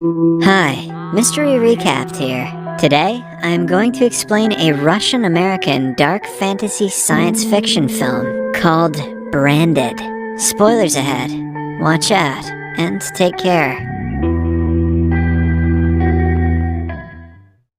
Hi, Mystery Recapped here. Today, I'm going to explain a Russian-American dark fantasy science fiction film called Branded. Spoilers ahead. Watch out, and take care.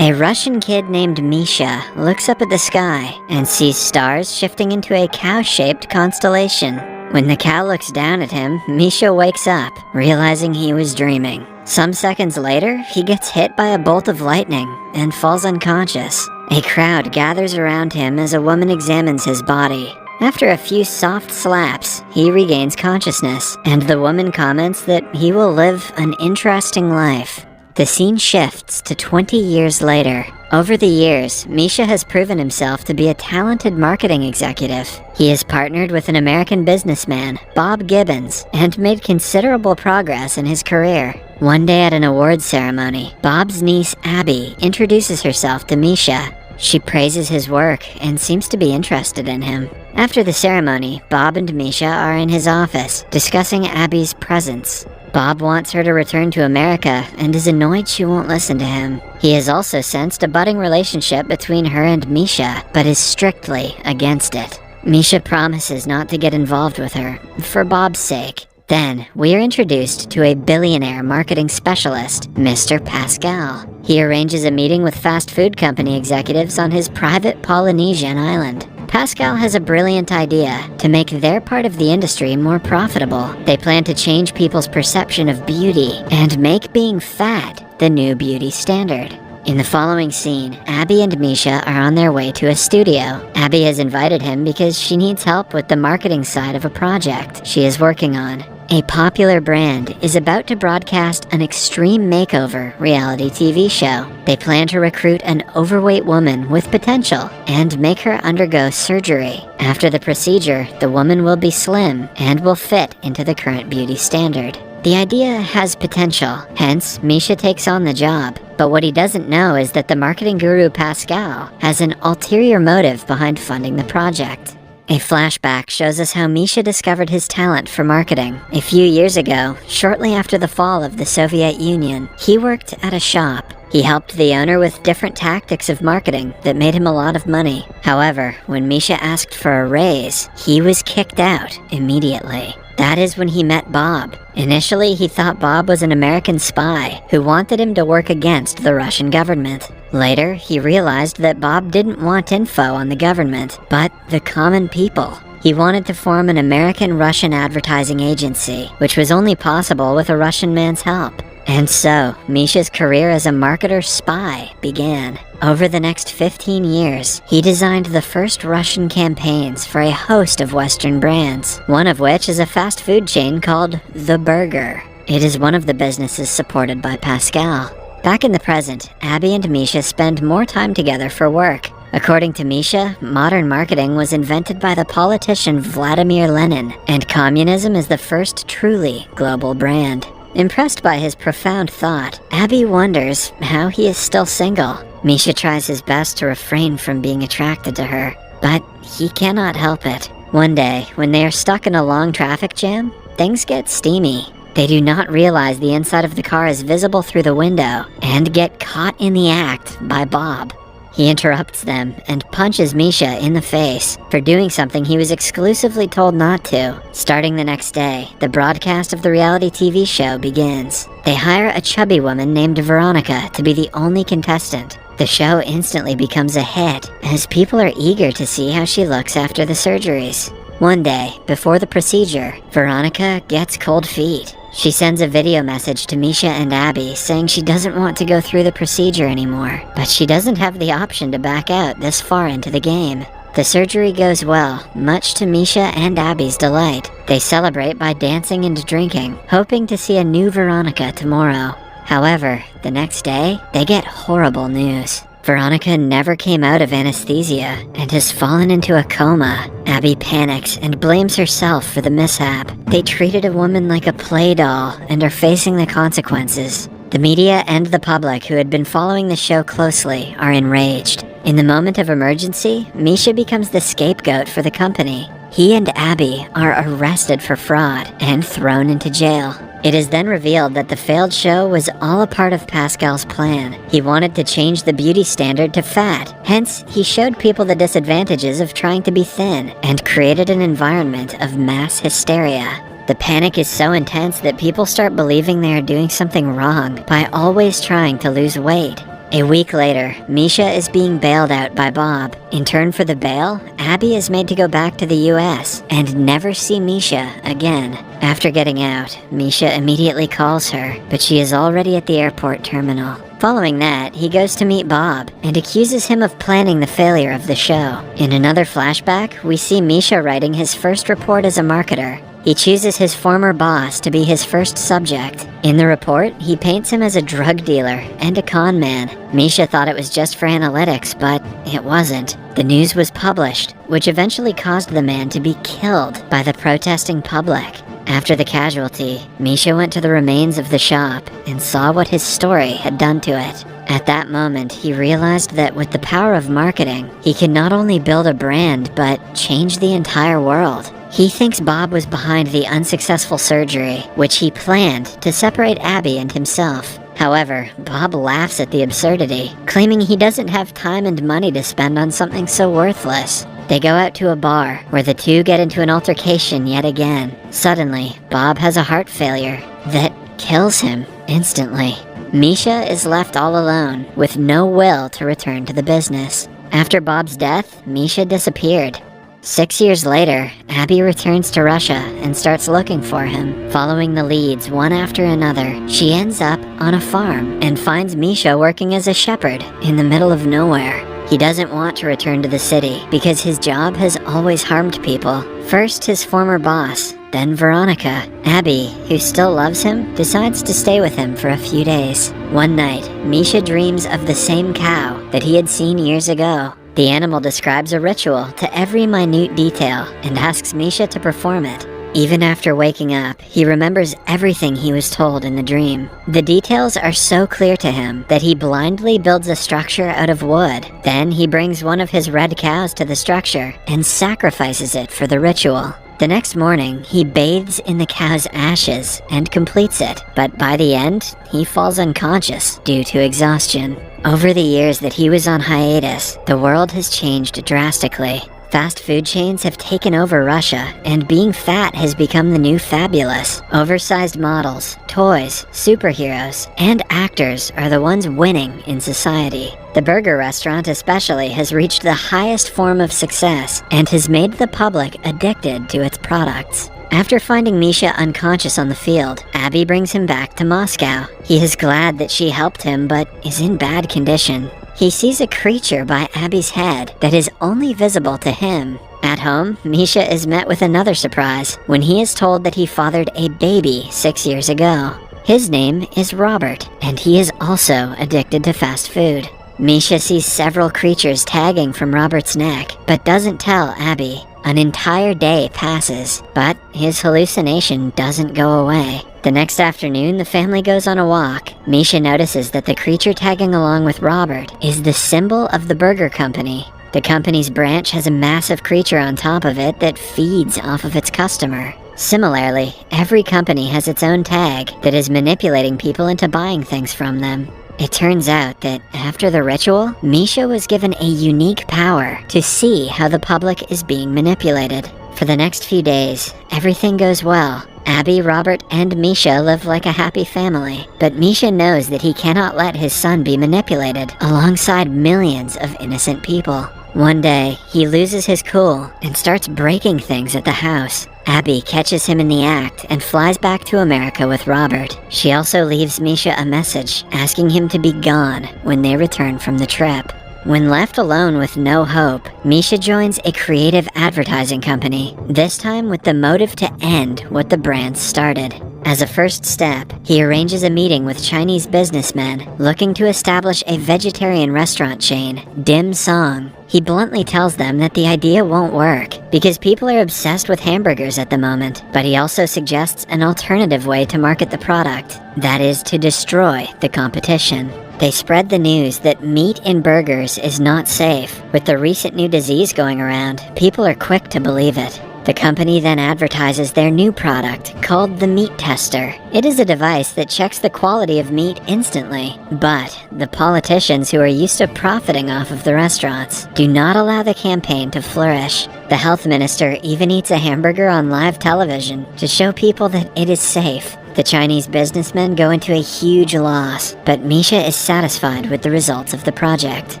A Russian kid named Misha looks up at the sky and sees stars shifting into a cow-shaped constellation. When the cow looks down at him, Misha wakes up, realizing he was dreaming. Some seconds later, he gets hit by a bolt of lightning and falls unconscious. A crowd gathers around him as a woman examines his body. After a few soft slaps, he regains consciousness, and the woman comments that he will live an interesting life. The scene shifts to 20 years later. Over the years, Misha has proven himself to be a talented marketing executive. He has partnered with an American businessman, Bob Gibbons, and made considerable progress in his career. One day at an awards ceremony, Bob's niece, Abby, introduces herself to Misha. She praises his work and seems to be interested in him. After the ceremony, Bob and Misha are in his office, discussing Abby's presence. Bob wants her to return to America and is annoyed she won't listen to him. He has also sensed a budding relationship between her and Misha, but is strictly against it. Misha promises not to get involved with her, for Bob's sake. Then, we are introduced to a billionaire marketing specialist, Mr. Pascal. He arranges a meeting with fast food company executives on his private Polynesian island. Pascal has a brilliant idea to make their part of the industry more profitable. They plan to change people's perception of beauty and make being fat the new beauty standard. In the following scene, Abby and Misha are on their way to a studio. Abby has invited him because she needs help with the marketing side of a project she is working on. A popular brand is about to broadcast an extreme makeover reality TV show. They plan to recruit an overweight woman with potential and make her undergo surgery. After the procedure, the woman will be slim and will fit into the current beauty standard. The idea has potential, hence Misha takes on the job. But what he doesn't know is that the marketing guru Pascal has an ulterior motive behind funding the project. A flashback shows us how Misha discovered his talent for marketing. A few years ago, shortly after the fall of the Soviet Union, he worked at a shop. He helped the owner with different tactics of marketing that made him a lot of money. However, when Misha asked for a raise, he was kicked out immediately. That is when he met Bob. Initially, he thought Bob was an American spy who wanted him to work against the Russian government. Later, he realized that Bob didn't want info on the government, but the common people. He wanted to form an American-Russian advertising agency, which was only possible with a Russian man's help. And so, Misha's career as a marketer-spy began. Over the next 15 years, he designed the first Russian campaigns for a host of Western brands, one of which is a fast food chain called The Burger. It is one of the businesses supported by Pascal. Back in the present, Abby and Misha spend more time together for work. According to Misha, modern marketing was invented by the politician Vladimir Lenin, and communism is the first truly global brand. Impressed by his profound thought, Abby wonders how he is still single. Misha tries his best to refrain from being attracted to her, but he cannot help it. One day, when they are stuck in a long traffic jam, things get steamy. They do not realize the inside of the car is visible through the window and get caught in the act by Bob. He interrupts them and punches Misha in the face for doing something he was exclusively told not to. Starting the next day, the broadcast of the reality TV show begins. They hire a chubby woman named Veronica to be the only contestant. The show instantly becomes a hit, as people are eager to see how she looks after the surgeries. One day, before the procedure, Veronica gets cold feet. She sends a video message to Misha and Abby saying she doesn't want to go through the procedure anymore, but she doesn't have the option to back out this far into the game. The surgery goes well, much to Misha and Abby's delight. They celebrate by dancing and drinking, hoping to see a new Veronica tomorrow. However, the next day, they get horrible news. Veronica never came out of anesthesia and has fallen into a coma. Abby panics and blames herself for the mishap. They treated a woman like a play doll and are facing the consequences. The media and the public who had been following the show closely are enraged. In the moment of emergency, Misha becomes the scapegoat for the company. He and Abby are arrested for fraud and thrown into jail. It is then revealed that the failed show was all a part of Pascal's plan. He wanted to change the beauty standard to fat. Hence, he showed people the disadvantages of trying to be thin and created an environment of mass hysteria. The panic is so intense that people start believing they are doing something wrong by always trying to lose weight. A week later, Misha is being bailed out by Bob. In turn for the bail, Abby is made to go back to the US and never see Misha again. After getting out, Misha immediately calls her, but she is already at the airport terminal. Following that, he goes to meet Bob and accuses him of planning the failure of the show. In another flashback, we see Misha writing his first report as a marketer. He chooses his former boss to be his first subject. In the report, he paints him as a drug dealer and a con man. Misha thought it was just for analytics, but it wasn't. The news was published, which eventually caused the man to be killed by the protesting public. After the casualty, Misha went to the remains of the shop and saw what his story had done to it. At that moment, he realized that with the power of marketing, he could not only build a brand, but change the entire world. He thinks Bob was behind the unsuccessful surgery, which he planned to separate Abby and himself. However, Bob laughs at the absurdity, claiming he doesn't have time and money to spend on something so worthless. They go out to a bar, where the two get into an altercation yet again. Suddenly, Bob has a heart failure that kills him instantly. Misha is left all alone, with no will to return to the business. After Bob's death, Misha disappeared. 6 years later, Abby returns to Russia and starts looking for him. Following the leads one after another, she ends up on a farm and finds Misha working as a shepherd in the middle of nowhere. He doesn't want to return to the city because his job has always harmed people. First his former boss, then Veronica. Abby, who still loves him, decides to stay with him for a few days. One night, Misha dreams of the same cow that he had seen years ago. The animal describes a ritual to every minute detail and asks Misha to perform it. Even after waking up, he remembers everything he was told in the dream. The details are so clear to him that he blindly builds a structure out of wood. Then he brings one of his red cows to the structure and sacrifices it for the ritual. The next morning, he bathes in the cow's ashes and completes it, but by the end, he falls unconscious due to exhaustion. Over the years that he was on hiatus, the world has changed drastically. Fast food chains have taken over Russia, and being fat has become the new fabulous. Oversized models, toys, superheroes, and actors are the ones winning in society. The burger restaurant especially has reached the highest form of success and has made the public addicted to its products. After finding Misha unconscious on the field, Abby brings him back to Moscow. He is glad that she helped him, but is in bad condition. He sees a creature by Abby's head that is only visible to him. At home, Misha is met with another surprise when he is told that he fathered a baby 6 years ago. His name is Robert, and he is also addicted to fast food. Misha sees several creatures tagging from Robert's neck, but doesn't tell Abby. An entire day passes, but his hallucination doesn't go away. The next afternoon, the family goes on a walk. Misha notices that the creature tagging along with Robert is the symbol of the burger company. The company's branch has a massive creature on top of it that feeds off of its customer. Similarly, every company has its own tag that is manipulating people into buying things from them. It turns out that after the ritual, Misha was given a unique power to see how the public is being manipulated. For the next few days, everything goes well. Abby, Robert, and Misha live like a happy family, but Misha knows that he cannot let his son be manipulated alongside millions of innocent people. One day, he loses his cool and starts breaking things at the house. Abby catches him in the act and flies back to America with Robert. She also leaves Misha a message asking him to be gone when they return from the trip. When left alone with no hope, Misha joins a creative advertising company, this time with the motive to end what the brand started. As a first step, he arranges a meeting with Chinese businessmen looking to establish a vegetarian restaurant chain, Dim Sung. He bluntly tells them that the idea won't work because people are obsessed with hamburgers at the moment, but he also suggests an alternative way to market the product, that is to destroy the competition. They spread the news that meat in burgers is not safe. With the recent new disease going around, people are quick to believe it. The company then advertises their new product, called the Meat Tester. It is a device that checks the quality of meat instantly. But the politicians who are used to profiting off of the restaurants do not allow the campaign to flourish. The health minister even eats a hamburger on live television to show people that it is safe. The Chinese businessmen go into a huge loss, but Misha is satisfied with the results of the project.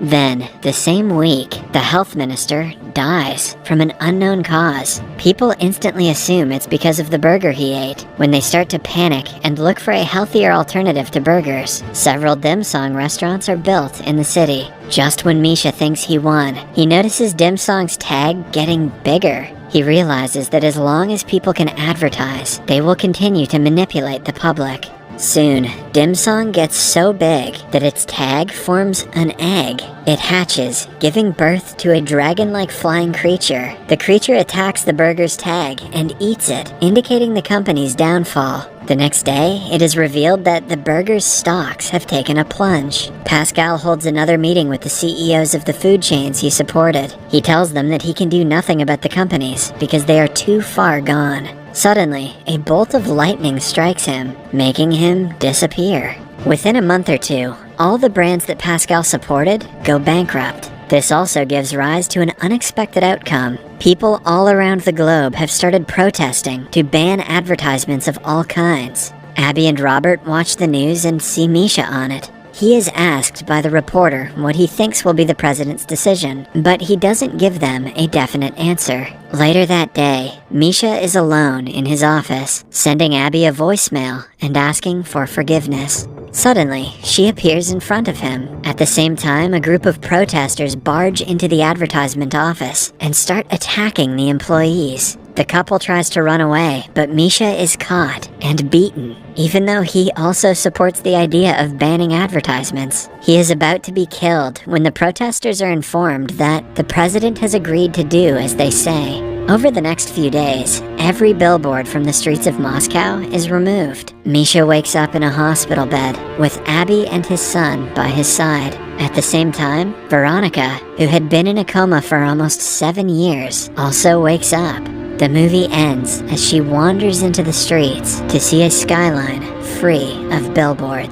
Then, the same week, the health minister dies from an unknown cause. People instantly assume it's because of the burger he ate. When they start to panic and look for a healthier alternative to burgers, several dim sum restaurants are built in the city. Just when Misha thinks he won, he notices dim sum's tag getting bigger. He realizes that as long as people can advertise, they will continue to manipulate the public. Soon, dim sum gets so big that its tag forms an egg. It hatches, giving birth to a dragon-like flying creature. The creature attacks the burger's tag and eats it, indicating the company's downfall. The next day, it is revealed that the burger's stocks have taken a plunge. Pascal holds another meeting with the CEOs of the food chains he supported. He tells them that he can do nothing about the companies because they are too far gone. Suddenly, a bolt of lightning strikes him, making him disappear. Within a month or two, all the brands that Pascal supported go bankrupt. This also gives rise to an unexpected outcome. People all around the globe have started protesting to ban advertisements of all kinds. Abby and Robert watch the news and see Misha on it. He is asked by the reporter what he thinks will be the president's decision, but he doesn't give them a definite answer. Later that day, Misha is alone in his office, sending Abby a voicemail and asking for forgiveness. Suddenly, she appears in front of him. At the same time, a group of protesters barge into the advertisement office and start attacking the employees. The couple tries to run away, but Misha is caught and beaten, even though he also supports the idea of banning advertisements. He is about to be killed when the protesters are informed that the president has agreed to do as they say. Over the next few days, every billboard from the streets of Moscow is removed. Misha wakes up in a hospital bed with Abby and his son by his side. At the same time, Veronica, who had been in a coma for almost 7 years, also wakes up. The movie ends as she wanders into the streets to see a skyline free of billboards.